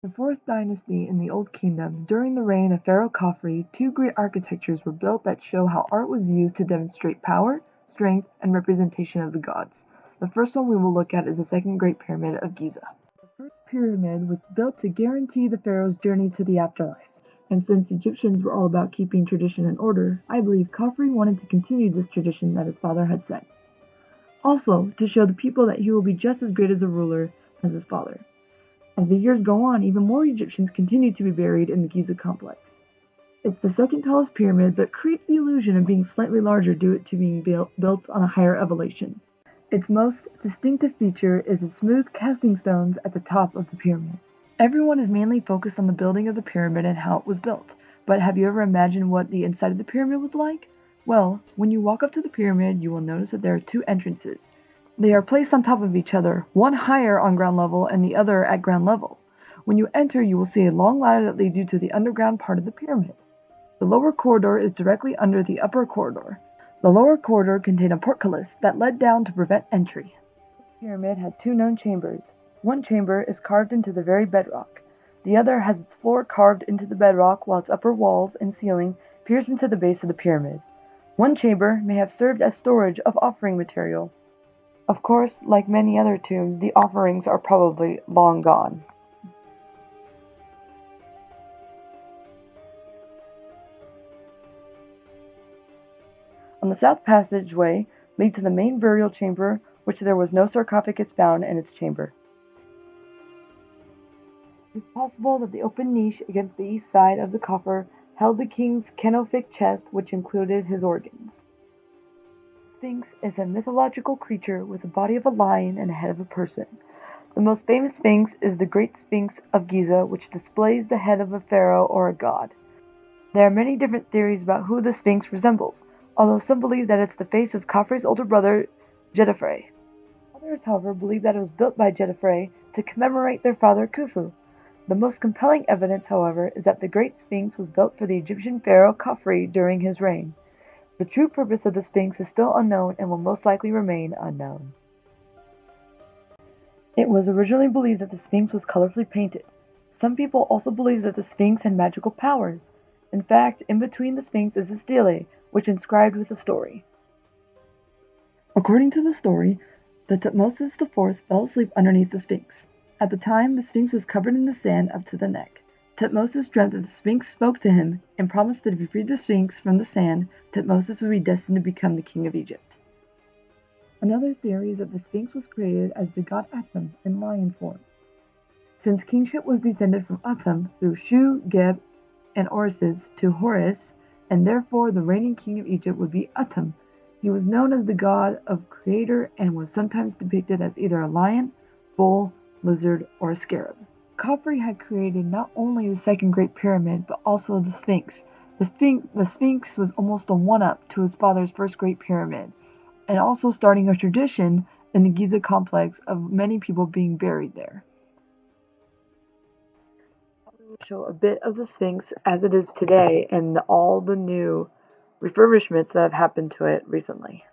The fourth dynasty in the Old Kingdom, during the reign of Pharaoh Khafre, two great architectures were built that show how art was used to demonstrate power, strength, and representation of the gods. The first one we will look at is the Second Great Pyramid of Giza. The first pyramid was built to guarantee the pharaoh's journey to the afterlife. And since Egyptians were all about keeping tradition and order, I believe Khafre wanted to continue this tradition that his father had set. Also, to show the people that he will be just as great as a ruler as his father. As the years go on, even more Egyptians continue to be buried in the Giza complex. It's the second tallest pyramid, but creates the illusion of being slightly larger due to being built on a higher elevation. Its most distinctive feature is its smooth casting stones at the top of the pyramid. Everyone is mainly focused on the building of the pyramid and how it was built, but have you ever imagined what the inside of the pyramid was like? Well, when you walk up to the pyramid, you will notice that there are two entrances. They are placed on top of each other, one higher on ground level and the other at ground level. When you enter, you will see a long ladder that leads you to the underground part of the pyramid. The lower corridor is directly under the upper corridor. The lower corridor contained a portcullis that led down to prevent entry. This pyramid had two known chambers. One chamber is carved into the very bedrock. The other has its floor carved into the bedrock while its upper walls and ceiling pierce into the base of the pyramid. One chamber may have served as storage of offering material. Of course, like many other tombs, the offerings are probably long gone. On the south passageway lead to the main burial chamber, which there was no sarcophagus found in its chamber. It is possible that the open niche against the east side of the coffer held the king's canopic chest, which included his organs. The Sphinx is a mythological creature with the body of a lion and a head of a person. The most famous Sphinx is the Great Sphinx of Giza, which displays the head of a pharaoh or a god. There are many different theories about who the Sphinx resembles, although some believe that it's the face of Khafre's older brother, Jedefre. Others, however, believe that it was built by Jedefre to commemorate their father Khufu. The most compelling evidence, however, is that the Great Sphinx was built for the Egyptian pharaoh Khafre during his reign. The true purpose of the Sphinx is still unknown and will most likely remain unknown. It was originally believed that the Sphinx was colorfully painted. Some people also believe that the Sphinx had magical powers. In fact, in between the Sphinx is a stele, which is inscribed with a story. According to the story, the Tutmosis IV fell asleep underneath the Sphinx. At the time, the Sphinx was covered in the sand up to the neck. Tutmosis dreamt that the Sphinx spoke to him and promised that if he freed the Sphinx from the sand, Tutmosis would be destined to become the king of Egypt. Another theory is that the Sphinx was created as the god Atum in lion form. Since kingship was descended from Atum through Shu, Geb, and Osiris to Horus, and therefore the reigning king of Egypt would be Atum. He was known as the god of creator and was sometimes depicted as either a lion, bull, lizard, or a scarab. Khafre had created not only the Second Great Pyramid, but also the Sphinx. The Sphinx was almost a one-up to his father's First Great Pyramid, and also starting a tradition in the Giza complex of many people being buried there. I will show a bit of the Sphinx as it is today and all the new refurbishments that have happened to it recently.